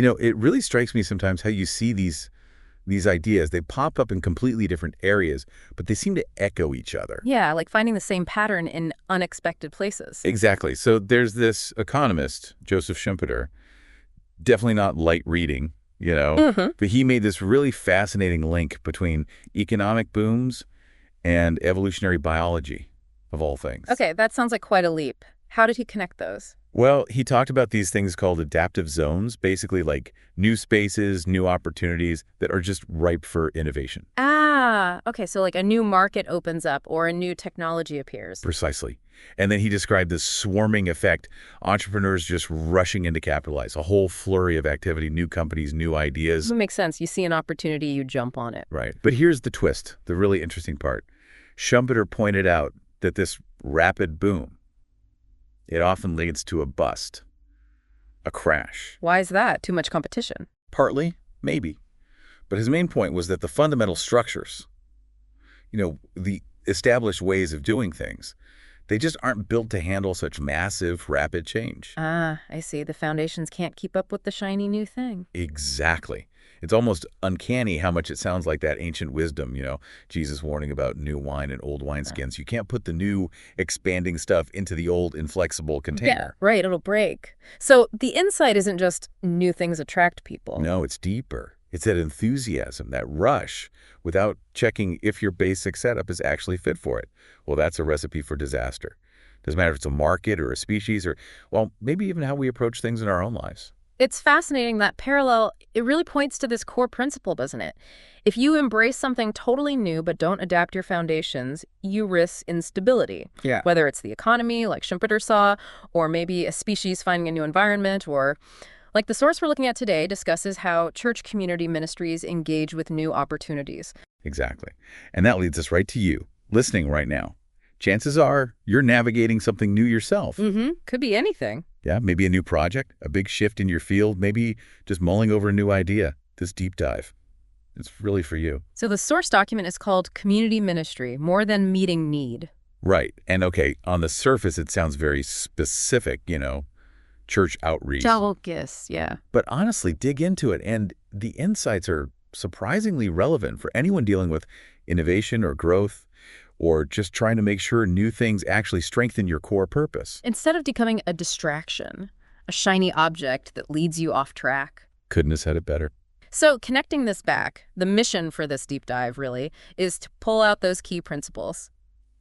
It really strikes me sometimes how you see these ideas. They pop up in completely different areas, but they seem to echo each other. Yeah, like finding the same pattern in unexpected places. Exactly. So there's this economist, Joseph Schumpeter, definitely not light reading, Hmm. but he made this really fascinating link between economic booms and evolutionary biology, of all things. Okay, that sounds like quite a leap. How did he connect those? Well, he talked about these things called adaptive zones, basically like new spaces, new opportunities that are just ripe for innovation. Ah, okay, so like a new market opens up or a new technology appears. Precisely. And then he described this swarming effect, entrepreneurs just rushing in to capitalize, a whole flurry of activity, new companies, new ideas. That makes sense. You see an opportunity, you jump on it. Right. But here's the twist, the really interesting part. Schumpeter pointed out that this rapid boom, it often leads to a bust, a crash. Why is that? Too much competition. Partly, maybe. But his main point was that the fundamental structures, the established ways of doing things, they just aren't built to handle such massive, rapid change. Ah, I see. The foundations can't keep up with the shiny new thing. Exactly. It's almost uncanny how much it sounds like that ancient wisdom, Jesus warning about new wine and old wineskins. You can't put the new expanding stuff into the old inflexible Yeah, container. right. It'll break. So the insight isn't just new things attract people. No, it's deeper. It's that enthusiasm, that rush, without checking if your basic setup is actually fit for it. Well, that's a recipe for disaster. Doesn't matter if it's a market or a species or, well, maybe even how we approach things in our own lives. It's fascinating that parallel, it really points to this core principle, doesn't it? If you embrace something totally new but don't adapt your foundations, you risk instability. Yeah. Whether it's the economy, like Schumpeter saw, or maybe a species finding a new environment, or like the source we're looking at today discusses how church community ministries engage with new opportunities. Exactly. And that leads us right to you, listening right now. Chances are you're navigating something new yourself. Could be anything. Yeah, maybe a new project, a big shift in your field, maybe just mulling over a new idea, this deep dive. It's really for you. So the source document is called Community Ministry, More Than Meeting Need. Right. And okay, on the surface, it sounds very specific, church outreach. Focus, yeah. But honestly, dig into it, and the insights are surprisingly relevant for anyone dealing with innovation or growth, or just trying to make sure new things actually strengthen your core purpose. Instead of becoming a distraction, a shiny object that leads you off track. Couldn't have said it better. So connecting this back, the mission for this deep dive really is to pull out those key principles.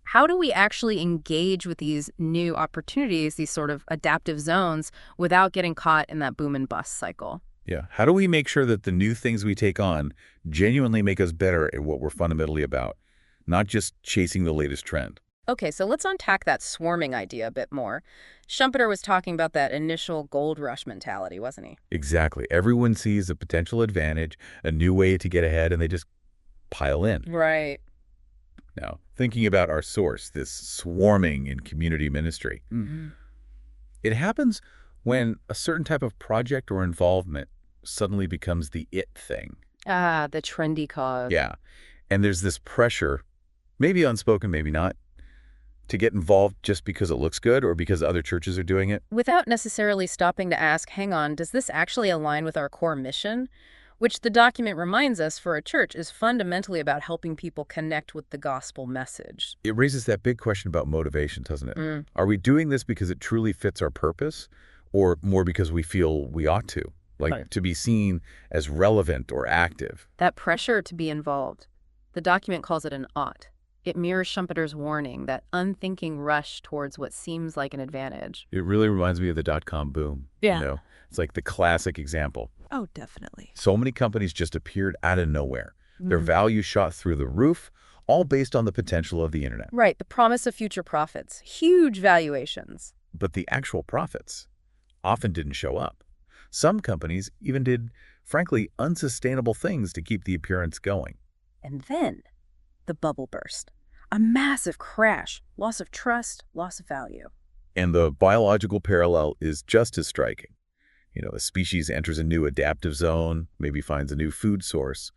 How do we actually engage with these new opportunities, these sort of adaptive zones, without getting caught in that boom and bust cycle? Yeah. How do we make sure that the new things we take on genuinely make us better at what we're fundamentally about, not just chasing the latest trend? Okay, so let's unpack that swarming idea a bit more. Schumpeter was talking about that initial gold rush mentality, wasn't he? Exactly. Everyone sees a potential advantage, a new way to get ahead, and they just pile in. Right. Now, thinking about our source, this swarming in community ministry, it happens when a certain type of project or involvement suddenly becomes the it thing. Ah, the trendy cause. Yeah. And there's this pressure, maybe unspoken, maybe not, to get involved just because it looks good or because other churches are doing it. Without necessarily stopping to ask, hang on, does this actually align with our core mission? Which the document reminds us for a church is fundamentally about helping people connect with the gospel message. It raises that big question about motivation, doesn't it? Mm. Are we doing this because it truly fits our purpose or more because we feel we ought to? Like Right. to be seen as relevant or active. That pressure to be involved. The document calls it an ought. It mirrors Schumpeter's warning, that unthinking rush towards what seems like an advantage. It really reminds me of the dot-com boom. Yeah. It's like the classic example. Oh, definitely. So many companies just appeared out of nowhere. Their value shot through the roof, all based on the potential of the internet. Right, the promise of future profits. Huge valuations. But the actual profits often didn't show up. Some companies even did, frankly, unsustainable things to keep the appearance going. And then the bubble burst. A massive crash, loss of trust, loss of value. And the biological parallel is just as striking. A species enters a new adaptive zone, maybe finds a new food source.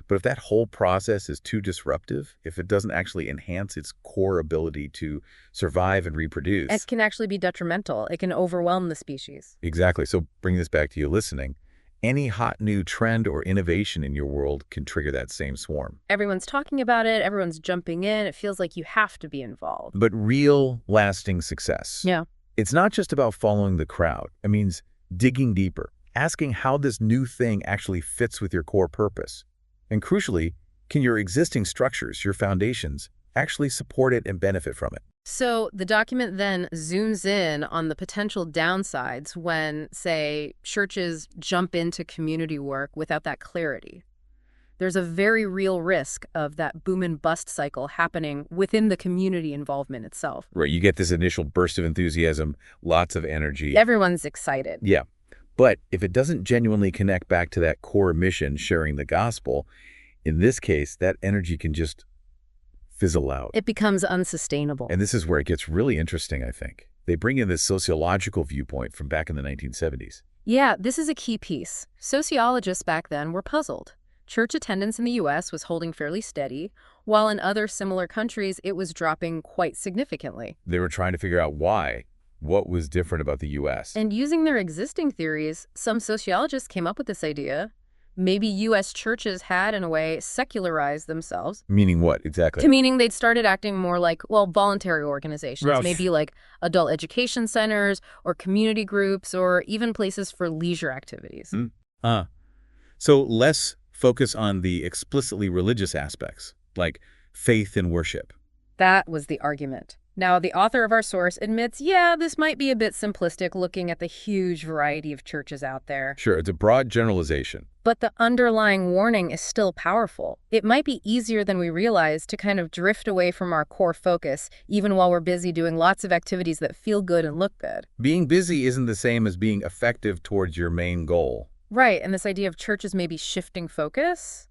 But if that whole process is too disruptive, if it doesn't actually enhance its core ability to survive and reproduce. It can actually be detrimental. It can overwhelm the species. Exactly. So bringing this back to you listening, Any hot new trend or innovation in your world can trigger that same swarm. Everyone's talking about it, everyone's jumping in, it feels like you have to be involved. But real, lasting success, Yeah. it's not just about following the crowd. It means digging deeper, asking how this new thing actually fits with your core purpose. And crucially, can your existing structures, your foundations, actually support it and benefit from it? So the document then zooms in on the potential downsides when, say, churches jump into community work without that clarity. There's a very real risk of that boom and bust cycle happening within the community involvement itself. Right, you get this initial burst of enthusiasm, lots of energy. Everyone's excited. Yeah, but if it doesn't genuinely connect back to that core mission, sharing the gospel, in this case, that energy can just fizzle out. It becomes unsustainable. And this is where it gets really interesting, I think. They bring in this sociological viewpoint from back in the 1970s. Yeah, this is a key piece. Sociologists back then were puzzled. Church attendance in the U.S. was holding fairly steady, while in other similar countries it was dropping quite significantly. They were trying to figure out why, what was different about the U.S. And using their existing theories, some sociologists came up with this idea. Maybe U.S. churches had, in a way, secularized themselves. Meaning what, exactly? To meaning they'd started acting more like, well, voluntary organizations, Right. maybe like adult education centers or community groups or even places for leisure activities. So less focus on the explicitly religious aspects, like faith and worship. That was the argument. Now, the author of our source admits, yeah, this might be a bit simplistic looking at the huge variety of churches out there. Sure, it's a broad generalization. But the underlying warning is still powerful. It might be easier than we realize to kind of drift away from our core focus, even while we're busy doing lots of activities that feel good and look good. Being busy isn't the same as being effective towards your main goal. Right, and this idea of churches maybe shifting focus,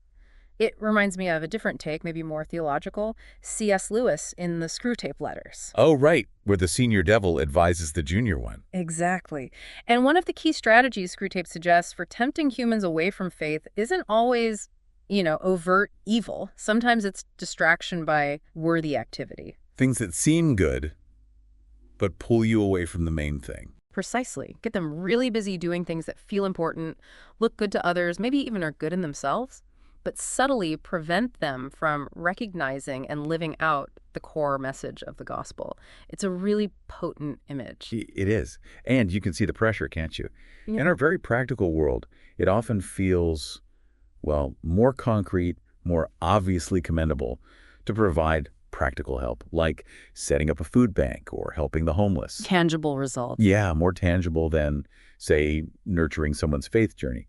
it reminds me of a different take, maybe more theological, C.S. Lewis in the Screwtape Letters. Oh, right, where the senior devil advises the junior one. Exactly. And one of the key strategies Screwtape suggests for tempting humans away from faith isn't always, overt evil. Sometimes it's distraction by worthy activity. Things that seem good, but pull you away from the main thing. Precisely. Get them really busy doing things that feel important, look good to others, maybe even are good in themselves, but subtly prevent them from recognizing and living out the core message of the gospel. It's a really potent image. It is. And you can see the pressure, can't you? Yeah. In our very practical world, it often feels, well, more concrete, more obviously commendable to provide practical help, like setting up a food bank or helping the homeless. Tangible results. Yeah, more tangible than, say, nurturing someone's faith journey.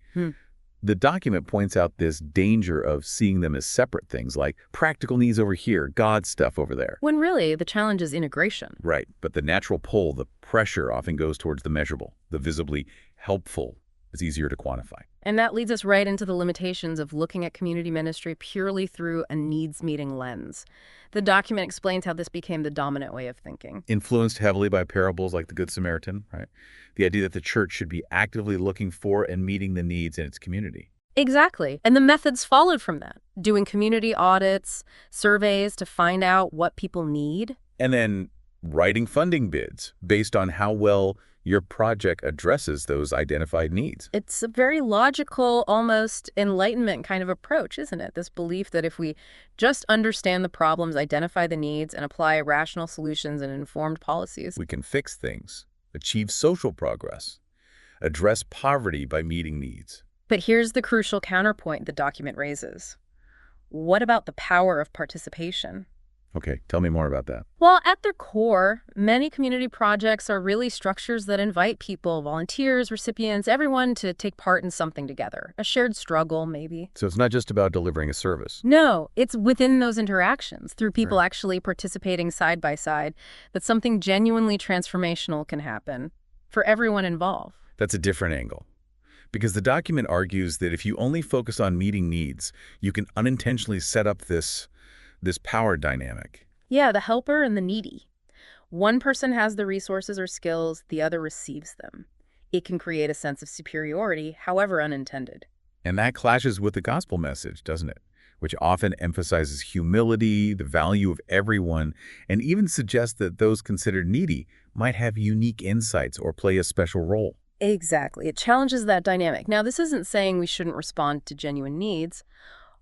The document points out this danger of seeing them as separate things, like practical needs over here, God's stuff over there. When really, the challenge is integration. Right, but the natural pull, the pressure often goes towards the measurable, the visibly helpful. Is easier to quantify. And that leads us right into the limitations of looking at community ministry purely through a needs-meeting lens. The document explains how this became the dominant way of thinking. Influenced heavily by parables like the Good Samaritan, right? The idea that the church should be actively looking for and meeting the needs in its community. Exactly. And the methods followed from that. Doing community audits, surveys to find out what people need. And then writing funding bids based on how well your project addresses those identified needs. It's a very logical, almost Enlightenment kind of approach, isn't it? This belief that if we just understand the problems, identify the needs, and apply rational solutions and informed policies, we can fix things, achieve social progress, address poverty by meeting needs. But here's the crucial counterpoint the document raises. What about the power of participation? Okay, tell me more about that. Well, at their core, many community projects are really structures that invite people, volunteers, recipients, everyone to take part in something together. A shared struggle, maybe. So it's not just about delivering a service. No, it's within those interactions, through people actually participating side by side, that something genuinely transformational can happen for everyone involved. That's a different angle. Because the document argues that if you only focus on meeting needs, you can unintentionally set up this power dynamic. Yeah, the helper and the needy. One person has the resources or skills, the other receives them. It can create a sense of superiority, however unintended. And that clashes with the gospel message, doesn't it? Which often emphasizes humility, the value of everyone, and even suggests that those considered needy might have unique insights or play a special role. Exactly. It challenges that dynamic. Now, this isn't saying we shouldn't respond to genuine needs.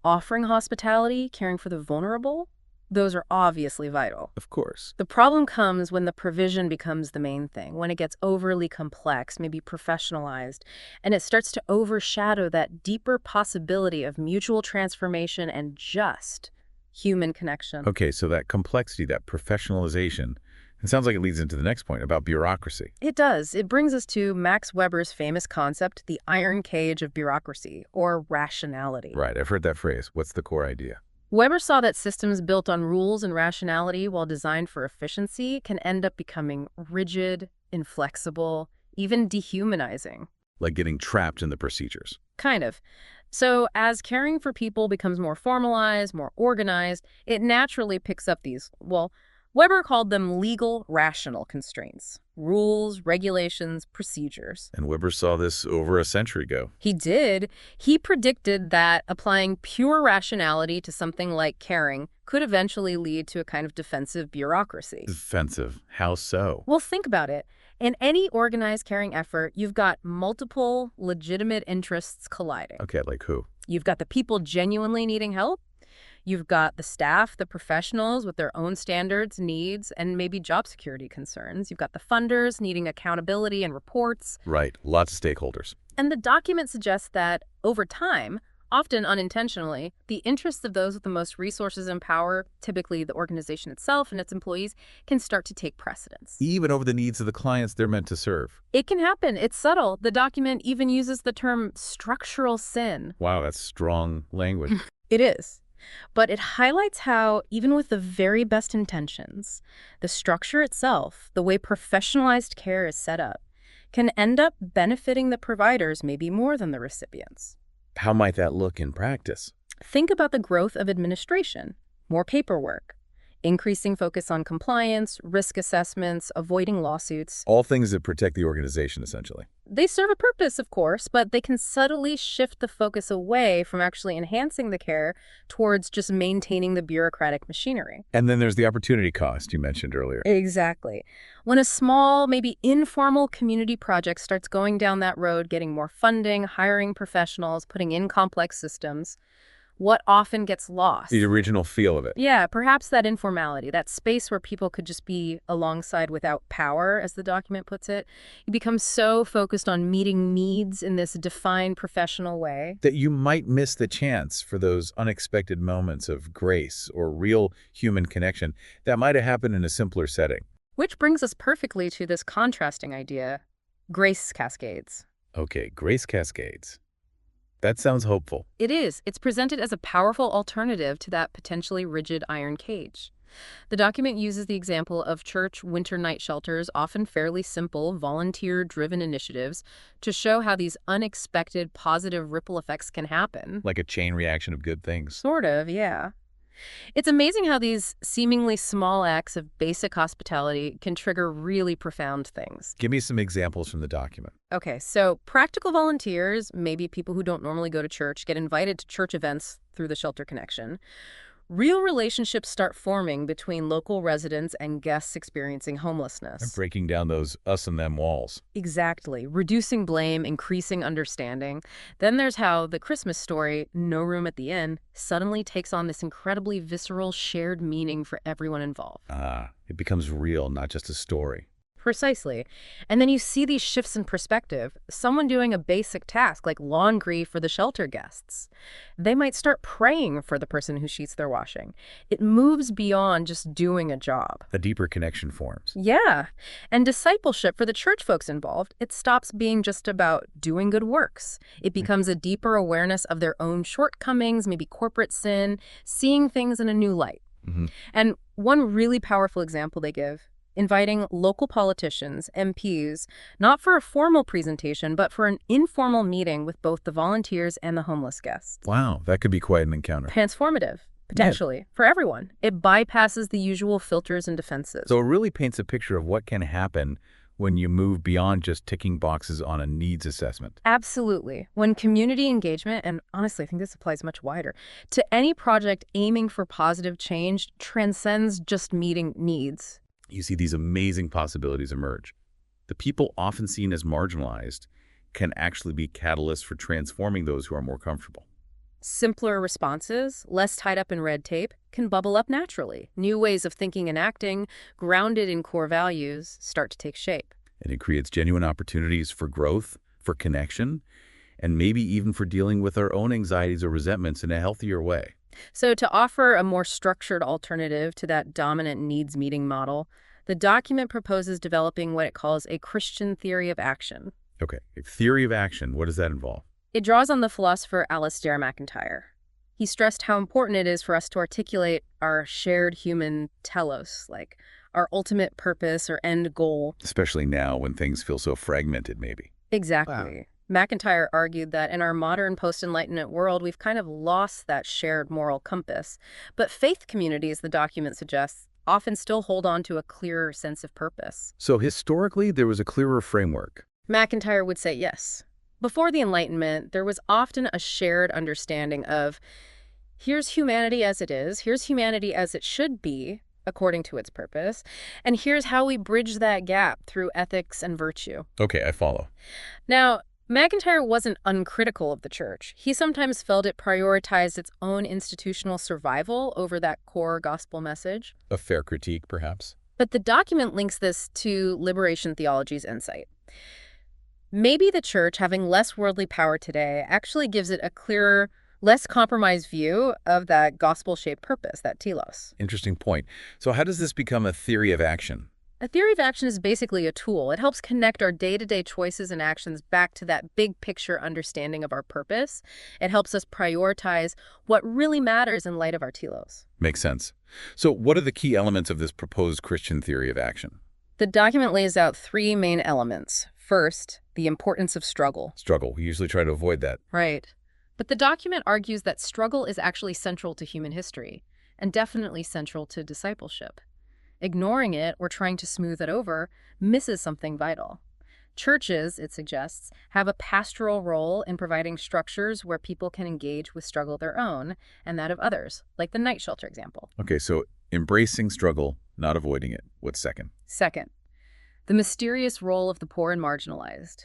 Offering hospitality, caring for the vulnerable, those are obviously vital. Of course. The problem comes when the provision becomes the main thing, when it gets overly complex, maybe professionalized, and it starts to overshadow that deeper possibility of mutual transformation and just human connection. Okay, so that complexity, that professionalization, it sounds like it leads into the next point about bureaucracy. It does. It brings us to Max Weber's famous concept, the iron cage of bureaucracy, or rationality. Right, I've heard that phrase. What's the core idea? Weber saw that systems built on rules and rationality while designed for efficiency can end up becoming rigid, inflexible, even dehumanizing. Like getting trapped in the procedures. Kind of. So as caring for people becomes more formalized, more organized, it naturally picks up these, well, Weber called them legal rational constraints. Rules, regulations, procedures. And Weber saw this over a century ago. He did. He predicted that applying pure rationality to something like caring could eventually lead to a kind of defensive bureaucracy. Defensive. How so? Well, think about it. In any organized caring effort, you've got multiple legitimate interests colliding. Okay, like who? You've got the people genuinely needing help. You've got the staff, the professionals with their own standards, needs, and maybe job security concerns. You've got the funders needing accountability and reports. Right, lots of stakeholders. And the document suggests that, over time, often unintentionally, the interests of those with the most resources and power, typically the organization itself and its employees, can start to take precedence. Even over the needs of the clients they're meant to serve. It can happen. It's subtle. The document even uses the term structural sin. Wow, that's strong language. It is. But it highlights how, even with the very best intentions, the structure itself, the way professionalized care is set up, can end up benefiting the providers maybe more than the recipients. How might that look in practice? Think about the growth of administration, more paperwork, increasing focus on compliance, risk assessments, avoiding lawsuits. All things that protect the organization, essentially. They serve a purpose, of course, but they can subtly shift the focus away from actually enhancing the care towards just maintaining the bureaucratic machinery. And then there's the opportunity cost you mentioned earlier. Exactly. When a small, maybe informal community project starts going down that road, getting more funding, hiring professionals, putting in complex systems, what often gets lost? The original feel of it. Yeah, perhaps that informality, that space where people could just be alongside without power, as the document puts it. You become so focused on meeting needs in this defined professional way. That you might miss the chance for those unexpected moments of grace or real human connection that might have happened in a simpler setting. Which brings us perfectly to this contrasting idea, grace cascades. Okay, grace cascades. That sounds hopeful. It is. It's presented as a powerful alternative to that potentially rigid iron cage. The document uses the example of church winter night shelters, often fairly simple, volunteer-driven initiatives, to show how these unexpected positive ripple effects can happen. Like a chain reaction of good things. Sort of, yeah. It's amazing how these seemingly small acts of basic hospitality can trigger really profound things. Give me some examples from the document. Okay, so practical volunteers, maybe people who don't normally go to church, get invited to church events through the Shelter Connection. Real relationships start forming between local residents and guests experiencing homelessness. And breaking down those us and them walls. Exactly. Reducing blame, increasing understanding. Then there's how the Christmas story, No Room at the Inn, suddenly takes on this incredibly visceral shared meaning for everyone involved. It becomes real, not just a story. Precisely. And then you see these shifts in perspective. Someone doing a basic task like laundry for the shelter guests. They might start praying for the person who sheets their washing. It moves beyond just doing a job. A deeper connection forms. Yeah. And discipleship for the church folks involved, it stops being just about doing good works. It becomes a deeper awareness of their own shortcomings, maybe corporate sin, seeing things in a new light. And one really powerful example they give, inviting local politicians, MPs, not for a formal presentation, but for an informal meeting with both the volunteers and the homeless guests. Wow, that could be quite an encounter. Transformative, potentially, for everyone. It bypasses the usual filters and defenses. So it really paints a picture of what can happen when you move beyond just ticking boxes on a needs assessment. Absolutely. When community engagement, and honestly, I think this applies much wider, to any project aiming for positive change transcends just meeting needs. You see these amazing possibilities emerge. The people often seen as marginalized can actually be catalysts for transforming those who are more comfortable. Simpler responses, less tied up in red tape, can bubble up naturally. New ways of thinking and acting, grounded in core values, start to take shape. And it creates genuine opportunities for growth, for connection, and maybe even for dealing with our own anxieties or resentments in a healthier way. So to offer a more structured alternative to that dominant needs-meeting model, the document proposes developing what it calls a Christian theory of action. Okay, a theory of action, what does that involve? It draws on the philosopher Alasdair MacIntyre. He stressed how important it is for us to articulate our shared human telos, like our ultimate purpose or end goal. Especially now when things feel so fragmented, maybe. Exactly. MacIntyre argued that in our modern post-Enlightenment world, we've kind of lost that shared moral compass. But faith communities, the document suggests, often still hold on to a clearer sense of purpose. So historically, there was a clearer framework. MacIntyre would say yes. Before the Enlightenment, there was often a shared understanding of here's humanity as it is, here's humanity as it should be, according to its purpose, and here's how we bridge that gap through ethics and virtue. Okay, I follow. Now, MacIntyre wasn't uncritical of the church. He sometimes felt it prioritized its own institutional survival over that core gospel message. A fair critique, perhaps? But the document links this to liberation theology's insight. Maybe the church, having less worldly power today, actually gives it a clearer, less compromised view of that gospel-shaped purpose, that telos. Interesting point. So how does this become a theory of action? A theory of action is basically a tool. It helps connect our day-to-day choices and actions back to that big picture understanding of our purpose. It helps us prioritize what really matters in light of our telos. Makes sense. So what are the key elements of this proposed Christian theory of action? The document lays out three main elements. First, the importance of struggle. Struggle. We usually try to avoid that. Right. But the document argues that struggle is actually central to human history, and definitely central to discipleship. Ignoring it or trying to smooth it over misses something vital. Churches, it suggests, have a pastoral role in providing structures where people can engage with struggle of their own and that of others, like the night shelter example. Okay, so embracing struggle, not avoiding it. What's second? Second, the mysterious role of the poor and marginalized.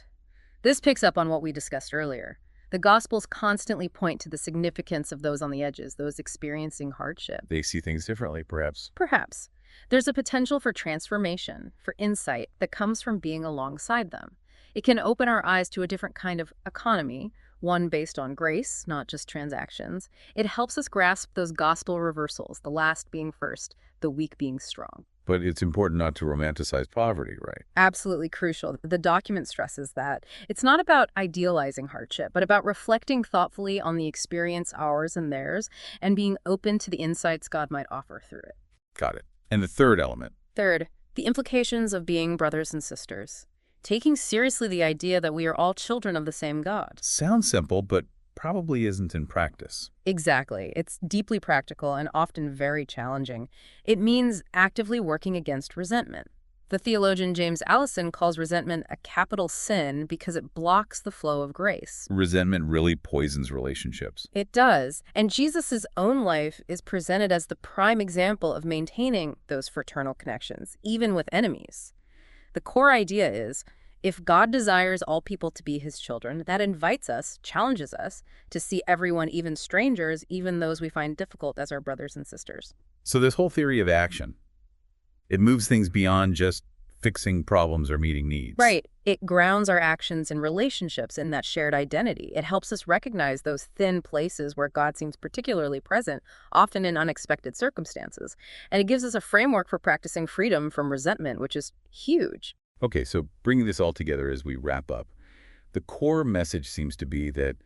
This picks up on what we discussed earlier. The Gospels constantly point to the significance of those on the edges, those experiencing hardship. They see things differently, perhaps. Perhaps. There's a potential for transformation, for insight that comes from being alongside them. It can open our eyes to a different kind of economy, one based on grace, not just transactions. It helps us grasp those gospel reversals, the last being first, the weak being strong. But it's important not to romanticize poverty, right? Absolutely crucial. The document stresses that. It's not about idealizing hardship, but about reflecting thoughtfully on the experience, ours and theirs, and being open to the insights God might offer through it. Got it. And the third element? Third, the implications of being brothers and sisters. Taking seriously the idea that we are all children of the same God. Sounds simple, but probably isn't in practice. Exactly. It's deeply practical and often very challenging. It means actively working against resentment. The theologian James Allison calls resentment a capital sin because it blocks the flow of grace. Resentment really poisons relationships. It does. And Jesus' own life is presented as the prime example of maintaining those fraternal connections, even with enemies. The core idea is, if God desires all people to be his children, that invites us, challenges us, to see everyone, even strangers, even those we find difficult, as our brothers and sisters. So this whole theory of action, it moves things beyond just fixing problems or meeting needs. Right. It grounds our actions and relationships in that shared identity. It helps us recognize those thin places where God seems particularly present, often in unexpected circumstances. And it gives us a framework for practicing freedom from resentment, which is huge. Okay, so bringing this all together as we wrap up, the core message seems to be that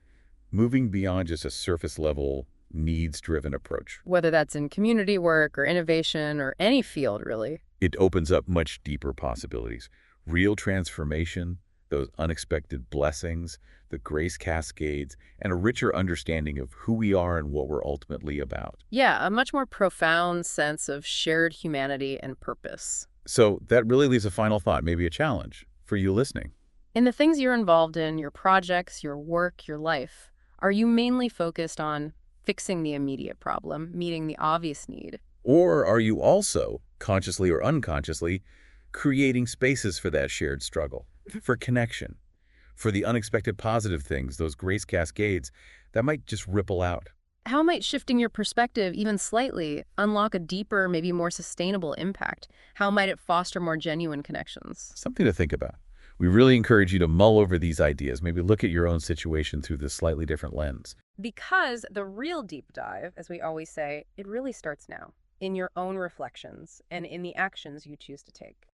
moving beyond just a surface-level, needs-driven approach. Whether that's in community work or innovation or any field, really. It opens up much deeper possibilities. Real transformation, those unexpected blessings, the grace cascades, and a richer understanding of who we are and what we're ultimately about. Yeah, a much more profound sense of shared humanity and purpose. So that really leaves a final thought, maybe a challenge for you listening. In the things you're involved in, your projects, your work, your life, are you mainly focused on fixing the immediate problem, meeting the obvious need? Or are you also, consciously or unconsciously, creating spaces for that shared struggle, for connection, for the unexpected positive things, those grace cascades that might just ripple out. How might shifting your perspective even slightly unlock a deeper, maybe more sustainable impact? How might it foster more genuine connections? Something to think about. We really encourage you to mull over these ideas, maybe look at your own situation through this slightly different lens. Because the real deep dive, as we always say, it really starts now, in your own reflections and in the actions you choose to take.